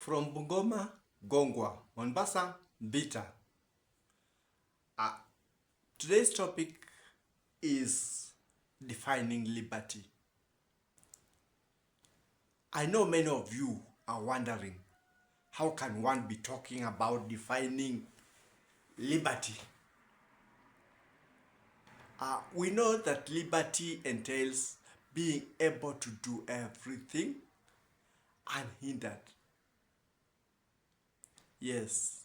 From Bungoma, Gongwa, MONBASA, MVITA. Today's topic is defining liberty. I know many of you are wondering, how can one be talking about defining liberty? We know that liberty entails being able to do everything unhindered. Yes,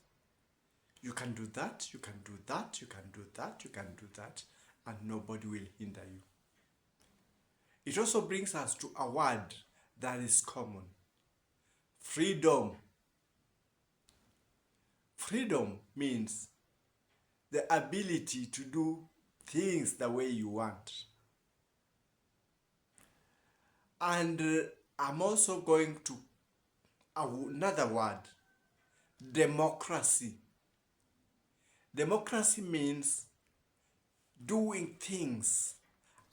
you can do that, you can do that, you can do that, you can do that, and nobody will hinder you. It also brings us to a word that is common: freedom. Freedom means the ability to do things the way you want. And I'm also going to another word: democracy. Democracy means doing things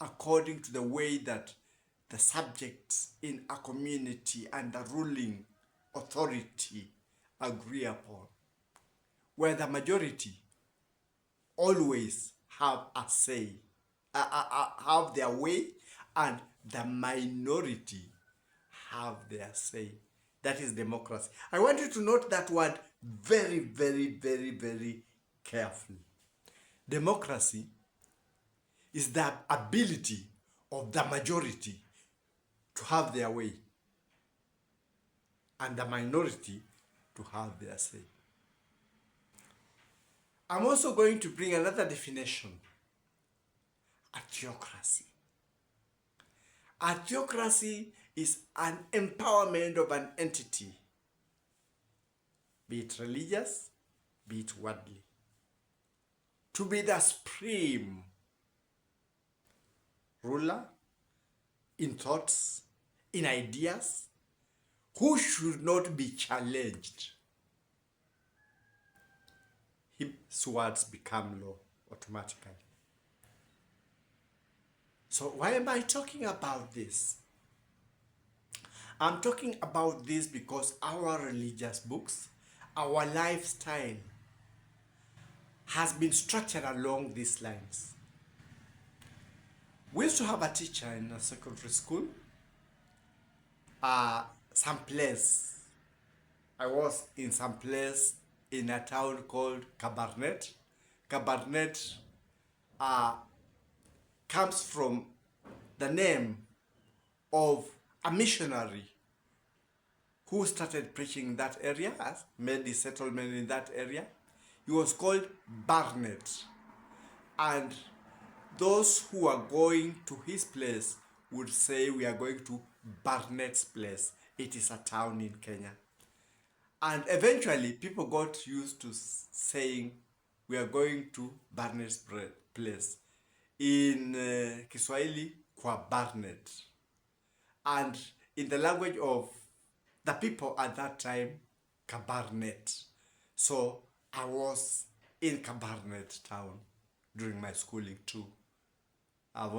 according to the way that the subjects in a community and the ruling authority agree upon, where the majority always have a say, have their way, and the minority have their say. That is democracy. I want you to note that word very, very, very, very carefully. Democracy is the ability of the majority to have their way and the minority to have their say. I'm also going to bring another definition: a theocracy. A theocracy is an empowerment of an entity, be it religious, be it worldly, to be the supreme ruler in thoughts, in ideas, who should not be challenged. His words become law automatically. So why am I talking about this? I'm talking about this because our religious books, our lifestyle has been structured along these lines. We used to have a teacher in a secondary school, someplace. I was in some place in a town called Kabarnet. Kabarnet comes from the name of a missionary who started preaching in that area, made his settlement in that area. He was called Barnet. And those who are going to his place would say, we are going to Barnet's place. It is a town in Kenya. And eventually people got used to saying, we are going to Barnet's place. In Kiswahili, kwa Barnet. And in the language of the people at that time, Kabarnet. So I was in Kabarnet town during my schooling too. I've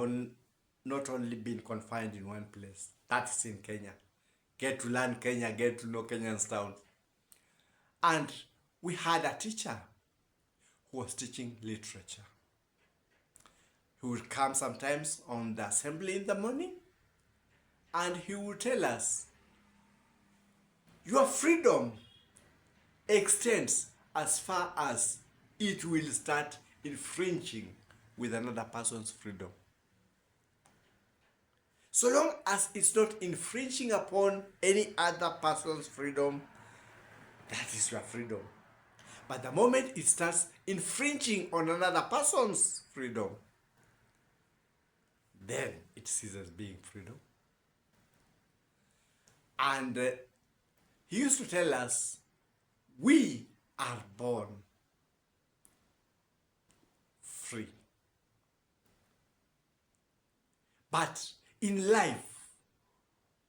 not only been confined in one place. That's in Kenya. Get to learn Kenya, get to know Kenyan's town. And we had a teacher who was teaching literature. He would come sometimes on the assembly in the morning, and he would tell us, your freedom extends as far as it will start infringing with another person's freedom. So long as it's not infringing upon any other person's freedom, that is your freedom. But the moment it starts infringing on another person's freedom, then it ceases being freedom. And he used to tell us, we are born free. But in life,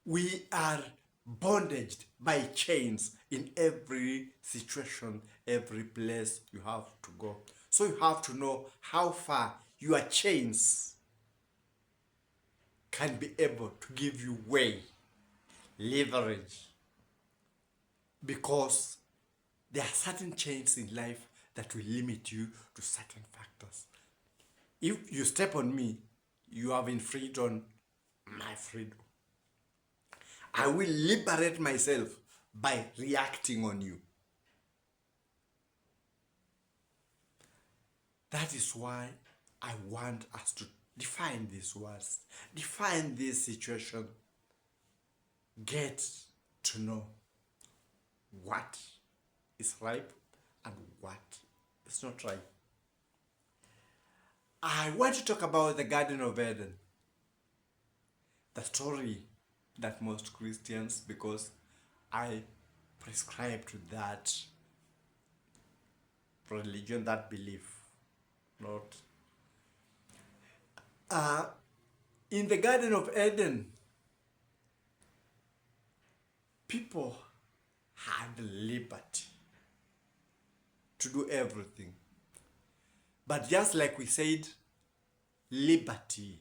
we are bondaged by chains in every situation, every place you have to go. So you have to know how far your chains can be able to give you way, leverage. because there are certain chains in life that will limit you to certain factors. If you step on me, you have infringed on my freedom. I will liberate myself by reacting on you. That is why I want us to define these words, define this situation, get to know what is ripe and what is not ripe. I want to talk about the Garden of Eden, the story that most Christians, because I prescribe to that religion, that belief, not. In the Garden of Eden, people had liberty to do everything. But just like we said, liberty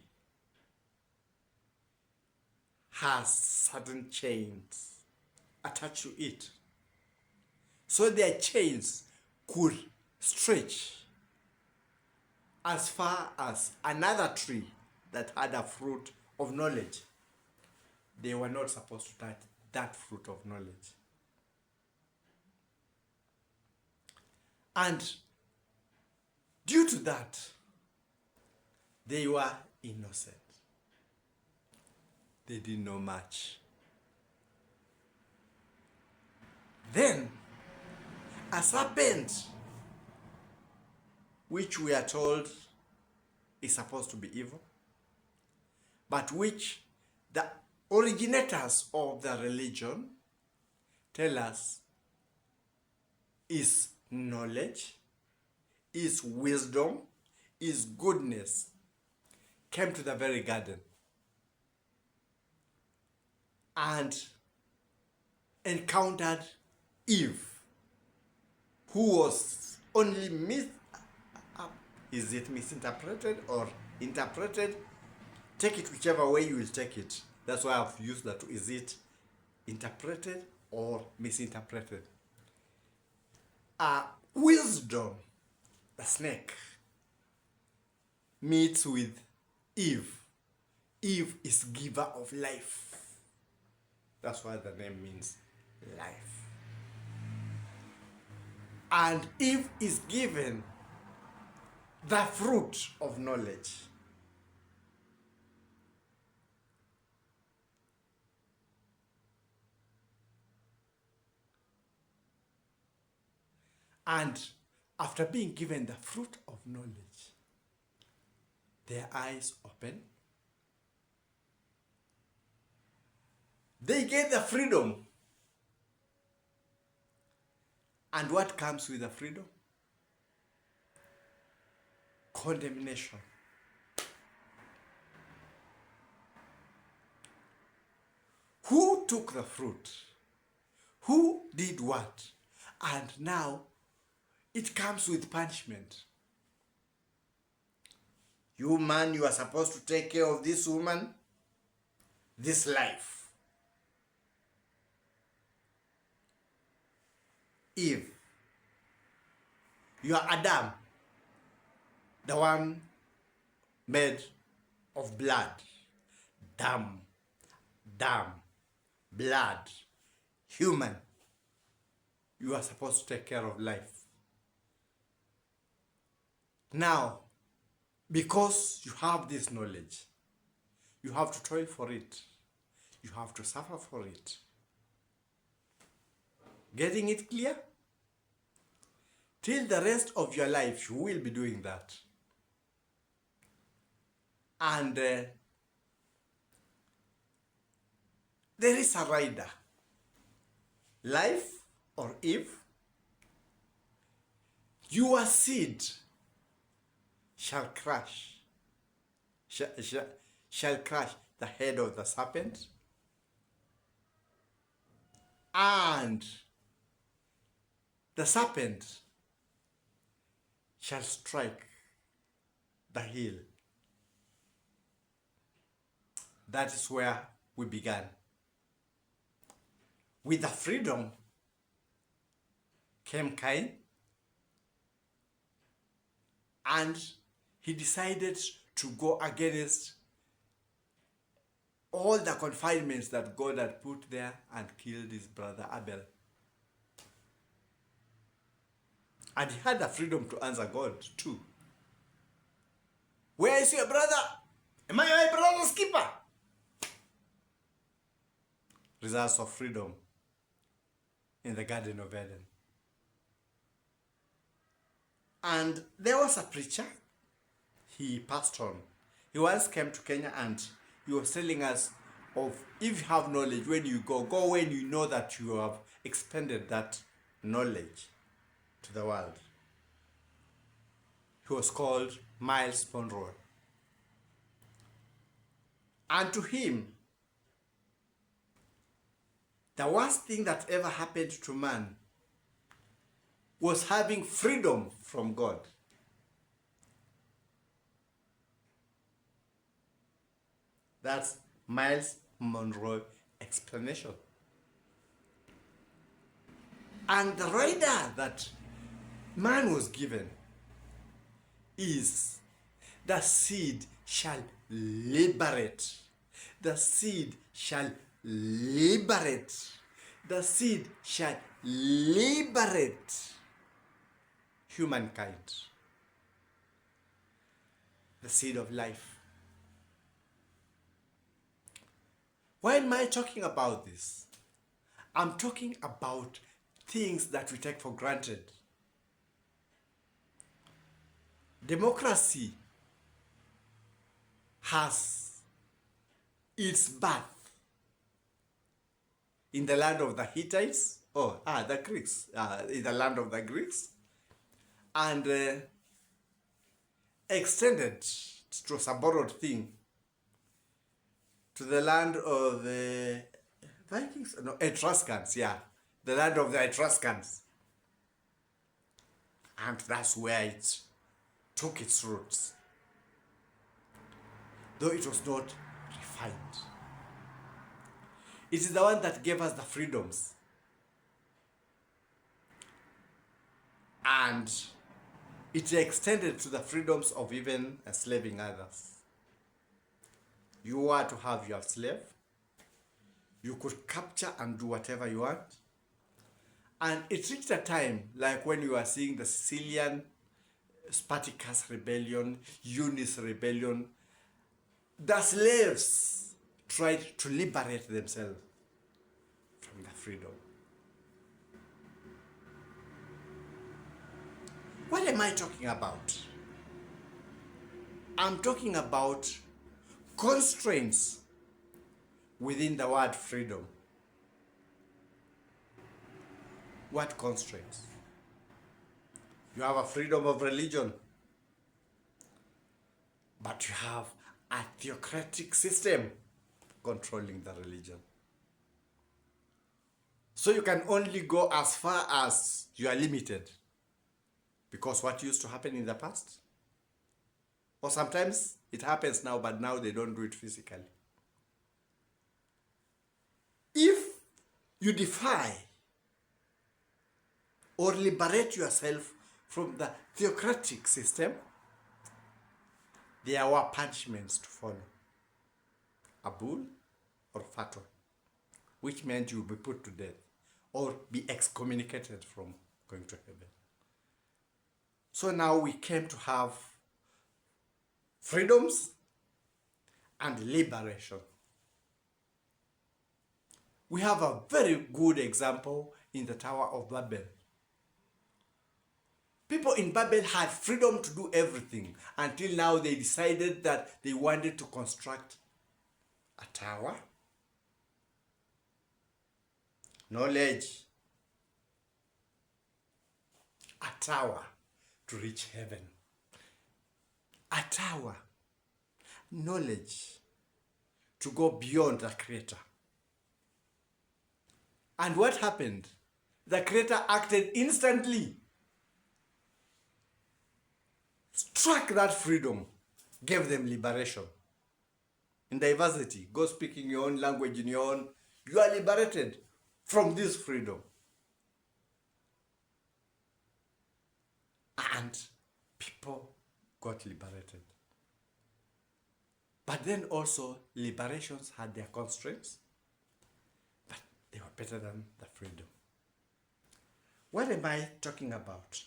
has certain chains attached to it. So their chains could stretch as far as another tree that had a fruit of knowledge. They were not supposed to touch that fruit of knowledge. And due to that, they were innocent. They didn't know much. Then, a serpent, which we are told is supposed to be evil, but which the originators of the religion tell us is knowledge, is wisdom, is goodness, came to the very garden and encountered Eve, who was only is it misinterpreted or interpreted? Take it whichever way you will take it. That's why I've used that. Is it interpreted or misinterpreted? Wisdom, the snake, meets with Eve. Eve is giver of life. That's why the name means life. And Eve is given the fruit of knowledge. And after being given the fruit of knowledge, their eyes open. They get the freedom. And what comes with the freedom? Condemnation. Who took the fruit? Who did what? And now it comes with punishment. You man, you are supposed to take care of this woman, this life. Eve, you are Adam, the one made of blood. Damn, blood, human. You are supposed to take care of life. Now, because you have this knowledge, you have to toil for it. You have to suffer for it. Getting it clear? Till the rest of your life, you will be doing that. And there is a rider. Life or Eve, your seed shall crush the head of the serpent, and the serpent shall strike the heel. That is where we began. With the freedom became Cain, and he decided to go against all the confinements that God had put there and killed his brother Abel. And he had the freedom to answer God too. Where is your brother? Am I my brother's keeper? Results of freedom in the Garden of Eden. And there was a preacher. He passed on. He once came to Kenya and he was telling us of, if you have knowledge, when you go when you know that you have expended that knowledge to the world. He was called Miles Monroe. And to him, the worst thing that ever happened to man was having freedom from God. That's Miles Monroe explanation. And the rider that man was given is, the seed shall liberate. The seed shall liberate. The seed shall liberate humankind. The seed of life. Why am I talking about this? I'm talking about things that we take for granted. Democracy has its birth in the land of the Hittites, the Greeks, in the land of the Greeks, and extended to a borrowed thing to the land of the Vikings, no, Etruscans, the land of the Etruscans. And that's where it took its roots, though it was not refined. It is the one that gave us the freedoms. And it extended to the freedoms of even enslaving others. You were to have your slave. You could capture and do whatever you want. And it reached a time, like when you are seeing the Sicilian Spartacus rebellion, Eunice rebellion, the slaves tried to liberate themselves from the freedom. What am I talking about? I'm talking about constraints within the word freedom. What constraints? You have a freedom of religion, but you have a theocratic system controlling the religion. So you can only go as far as you are limited, because what used to happen in the past, or sometimes it happens now, but now they don't do it physically. If you defy or liberate yourself from the theocratic system, there were punishments to follow. A bull or fatal, which meant you would be put to death or be excommunicated from going to heaven. So now we came to have freedoms and liberation. We have a very good example in the Tower of Babel. People in Babel had freedom to do everything until now they decided that they wanted to construct a tower, knowledge, a tower to reach heaven, a tower, knowledge to go beyond the Creator. And what happened? The Creator acted instantly, struck that freedom, gave them liberation. In diversity, go speaking your own language in your own, you are liberated from this freedom. and people got liberated. But then also, liberations had their constraints, but they were better than the freedom. What am I talking about?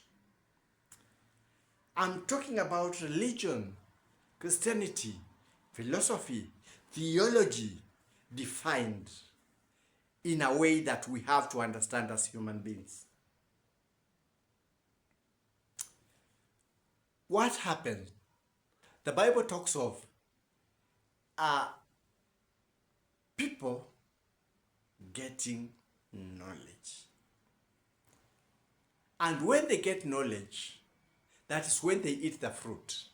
I'm talking about religion, Christianity, philosophy, theology defined in a way that we have to understand as human beings. What happened? The Bible talks of people getting knowledge. And when they get knowledge, that is when they eat the fruit.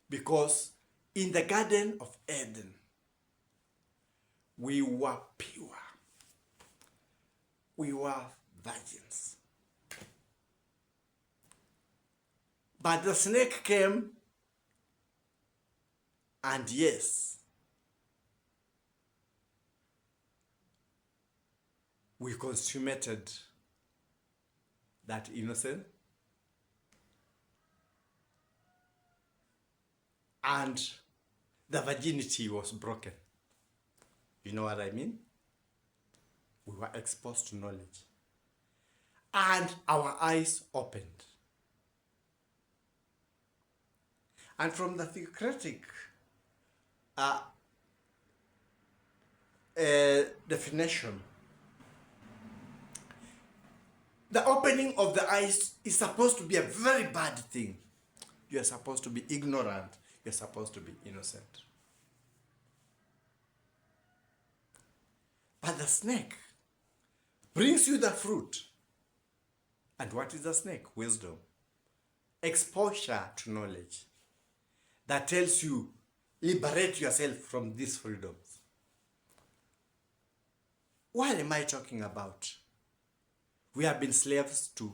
Because in the Garden of Eden, we were pure. We were virgins. But the snake came, and yes, we consummated that innocence, and the virginity was broken. You know what I mean? We were exposed to knowledge, and our eyes opened. And from the theocratic definition, the opening of the eyes is supposed to be a very bad thing. You are supposed to be ignorant. You are supposed to be innocent. But the snake brings you the fruit. And what is the snake? Wisdom. Exposure to knowledge that tells you, liberate yourself from these freedoms. What am I talking about? We have been slaves to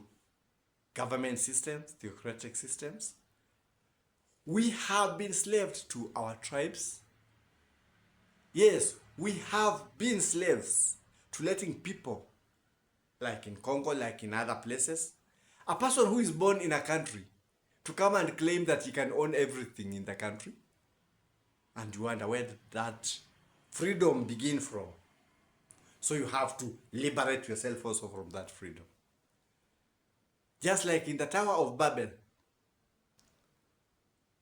government systems, theocratic systems. We have been slaves to our tribes. Yes, we have been slaves to letting people, like in Congo, like in other places, a person who is born in a country to come and claim that he can own everything in the country. And you wonder where that freedom begins from. So you have to liberate yourself also from that freedom. Just like in the Tower of Babel,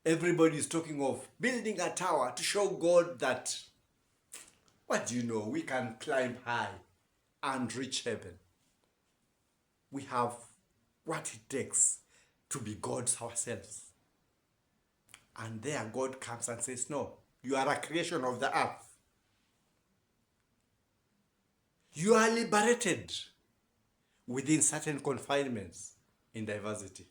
everybody is talking of building a tower to show God that, what do you know, we can climb high and reach heaven. We have what it takes to be gods ourselves. And there God comes and says, no, you are a creation of the earth. You are liberated within certain confinements in diversity.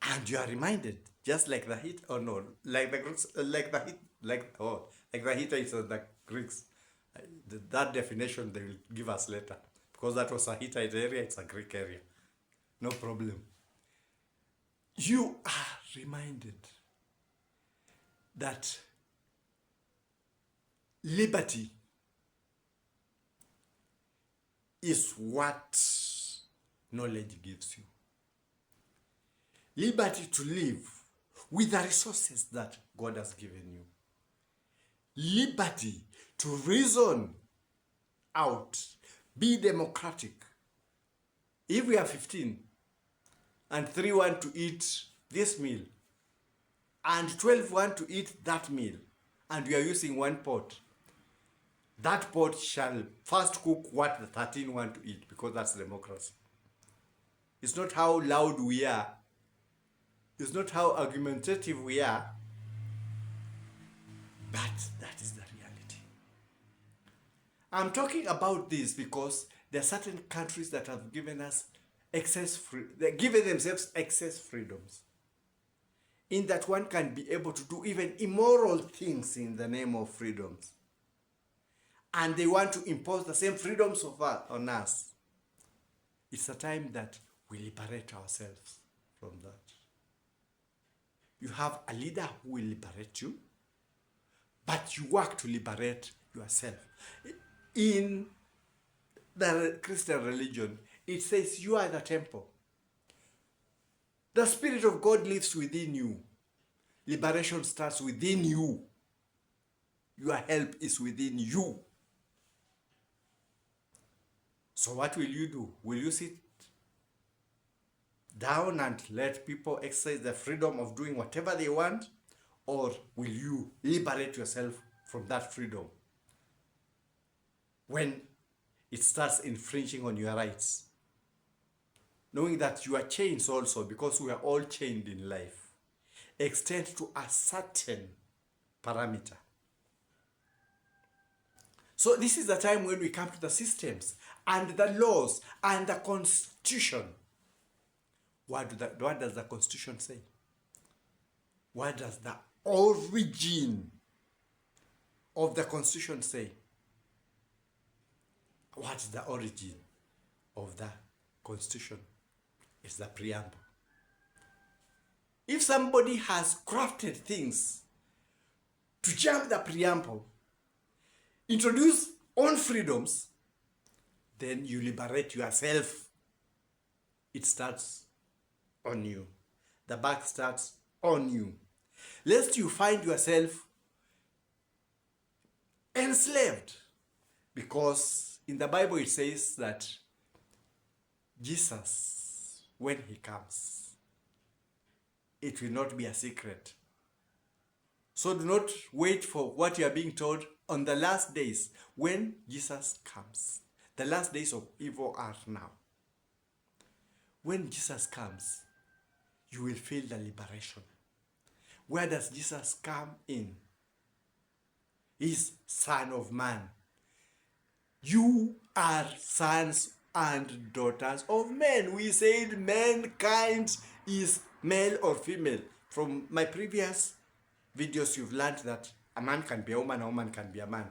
And you are reminded, just like the heat, or no, like the Greeks, like the Hittites or the Greeks. That definition they will give us later, because that was a Hittite area, it's a Greek area. No problem. You are reminded that liberty is what knowledge gives you. Liberty to live with the resources that God has given you. Liberty to reason out, be democratic. If we are 15 and 3 want to eat this meal and 12 want to eat that meal and we are using one pot, that pot shall first cook what the 13 want to eat, because that's democracy. It's not how loud we are. It's not how argumentative we are. But that is the reality. I'm talking about this because there are certain countries that have given us they've given themselves excess freedoms. In that one can be able to do even immoral things in the name of freedoms. And they want to impose the same freedoms on us. It's a time that we liberate ourselves from that. You have a leader who will liberate you, but you work to liberate yourself. In the Christian religion, It says you are the temple. The Spirit of God lives within you. Liberation starts within you. Your help is within you. So what will you do? Will you sit down and let people exercise the freedom of doing whatever they want? Or will you liberate yourself from that freedom when it starts infringing on your rights? Knowing that you are chained also, because we are all chained in life, extend to a certain parameter. So this is the time when we come to the systems and the laws and the constitution. What does the constitution say? What does the origin of the constitution say? What is the origin of the constitution? It's the preamble. If somebody has crafted things to jump the preamble, introduce own freedoms, then you liberate yourself. It starts on you. The back starts on you. Lest you find yourself enslaved. Because in the Bible it says that Jesus, when he comes, it will not be a secret. So do not wait for what you are being told on the last days when Jesus comes. The last days of evil are now. When Jesus comes, you will feel the liberation. Where does Jesus come in? He's Son of Man. You are sons and daughters of men. We said mankind is male or female. From my previous videos, you've learned that a man can be a woman can be a man.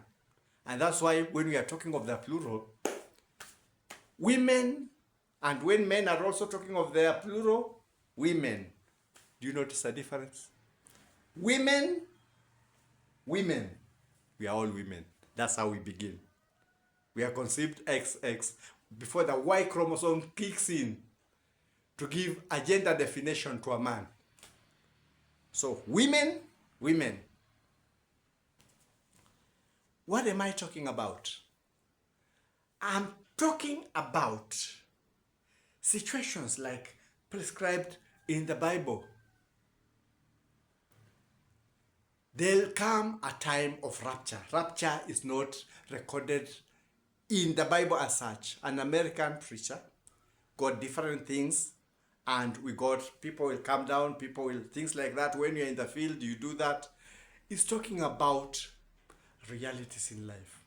And that's why when we are talking of the plural, women, and when men are also talking of their plural, women. Do you notice the difference? Women. We are all women. That's how we begin. We are conceived XX before the Y chromosome kicks in to give a gender definition to a man. So women. What am I talking about? I'm talking about situations like prescribed in the Bible. There'll come a time of rapture. Rapture is not recorded in the Bible as such. An American preacher got different things, and we got people will come down, people will, things like that. When you're in the field, you do that. It's talking about realities in life.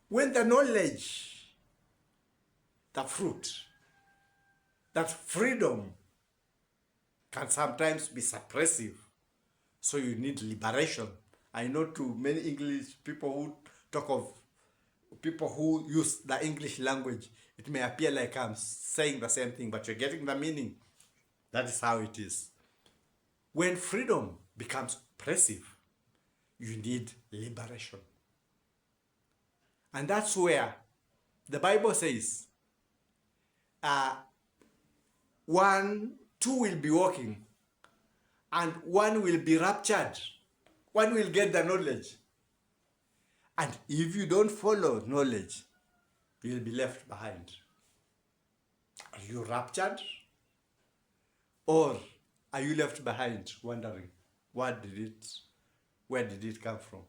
When the knowledge, the fruit, that freedom can sometimes be suppressive. So you need liberation. I know to many English people who talk of people who use the English language, it may appear like I'm saying the same thing, but you're getting the meaning. That is how it is. When freedom becomes oppressive, you need liberation. And that's where the Bible says, two will be walking, and one will be raptured. One will get the knowledge. And if you don't follow knowledge, you'll be left behind. Are you raptured? Or are you left behind wondering, where did it come from?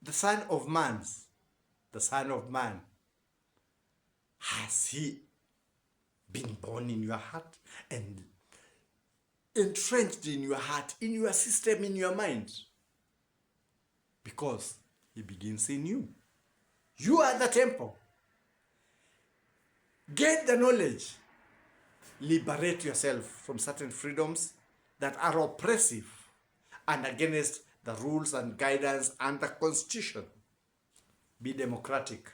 The Son of Man, has he been born in your heart and entrenched in your heart, in your system, in your mind? Because he begins in you. You are the temple. Get the knowledge. Liberate yourself from certain freedoms that are oppressive and against the rules and guidance and the constitution. Be democratic.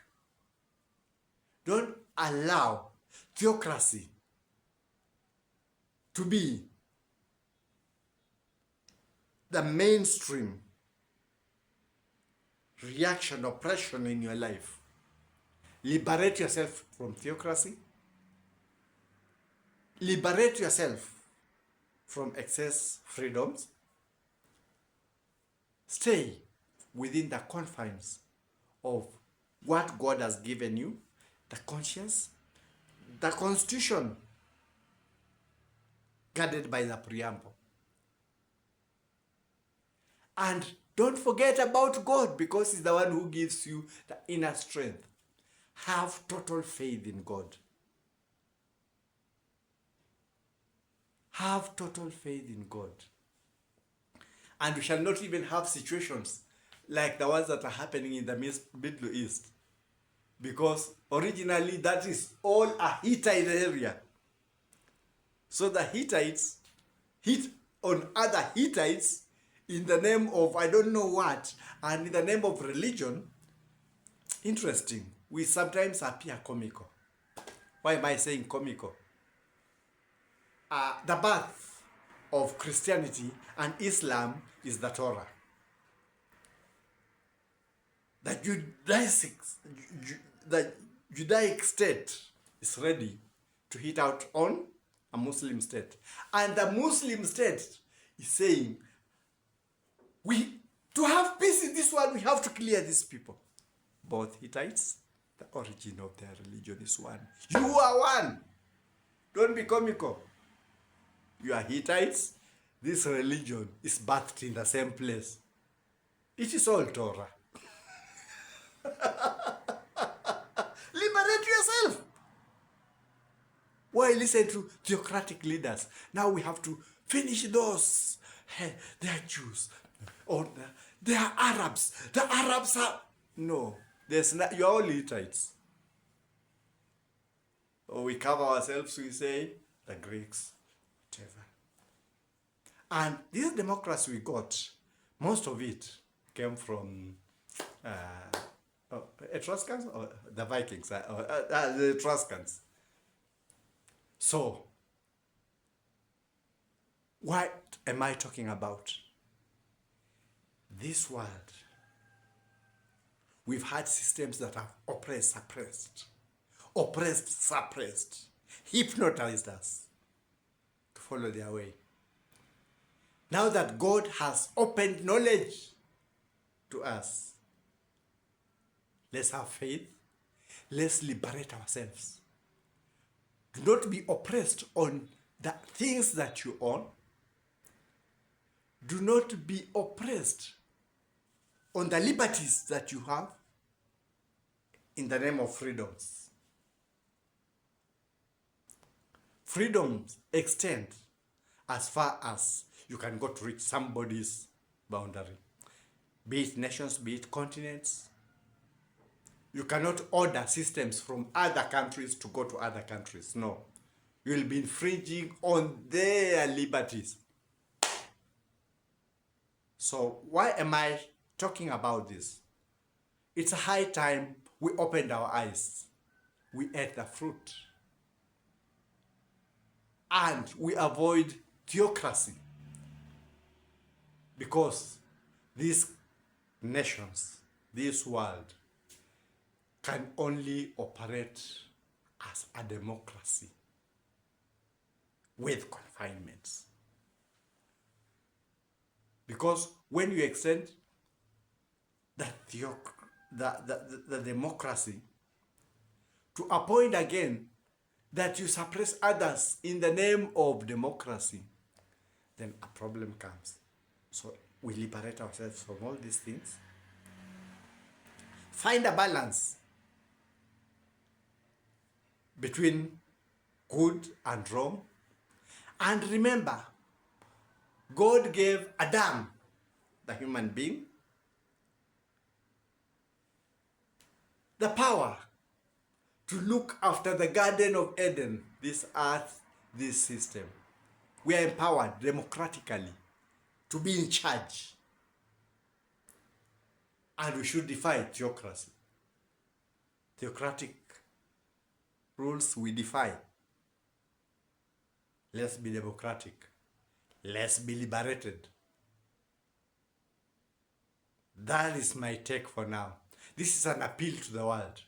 Don't allow theocracy to be the mainstream reaction, oppression in your life. Liberate yourself from theocracy. Liberate yourself from excess freedoms. Stay within the confines of what God has given you, the conscience, the constitution, guarded by the preamble. And don't forget about God, because He's the one who gives you the inner strength. Have total faith in God. Have total faith in God. And we shall not even have situations like the ones that are happening in the Middle East. Because originally that is all a Hittite area. So the Hittites hit on other Hittites in the name of I don't know what, and in the name of religion. Interesting. We sometimes appear comical. Why am I saying comical? The birth of Christianity and Islam is the Torah. The Judaic state is ready to hit out on a Muslim state. And the Muslim state is saying, to have peace in this world, we have to clear these people. Both Hittites, the origin of their religion is one. You are one. Don't be comical. You are Hittites. This religion is birthed in the same place. It is all Torah. Liberate yourself. Why listen to theocratic leaders? Now we have to finish those. Hey, they are Jews. Or they are Arabs. The Arabs are... No. You're all Hittites. Or we cover ourselves, we say, the Greeks, whatever. And this democracy we got, most of it came from Etruscans or the Vikings, the Etruscans. So, what am I talking about? This world, we've had systems that have oppressed, suppressed, hypnotized us to follow their way. Now that God has opened knowledge to us, let's have faith. Let's liberate ourselves. Do not be oppressed on the things that you own. Do not be oppressed on the liberties that you have in the name of freedoms. Freedoms extend as far as you can go to reach somebody's boundary. Be it nations, be it continents. You cannot order systems from other countries to go to other countries. No. You will be infringing on their liberties. So why am I talking about this? It's a high time we opened our eyes. We ate the fruit. And we avoid theocracy. Because these nations, this world, can only operate as a democracy with confinements. Because when you extend the democracy to a point again that you suppress others in the name of democracy, then a problem comes. So we liberate ourselves from all these things. Find a balance between good and wrong. And remember, God gave Adam, the human being, the power to look after the Garden of Eden, this earth, this system. We are empowered democratically to be in charge. And we should defy theocracy. Theocratic rules we defy. Let's be democratic. Let's be liberated. That is my take for now. This is an appeal to the world.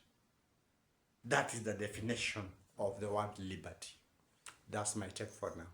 That is the definition of the word liberty. That's my take for now.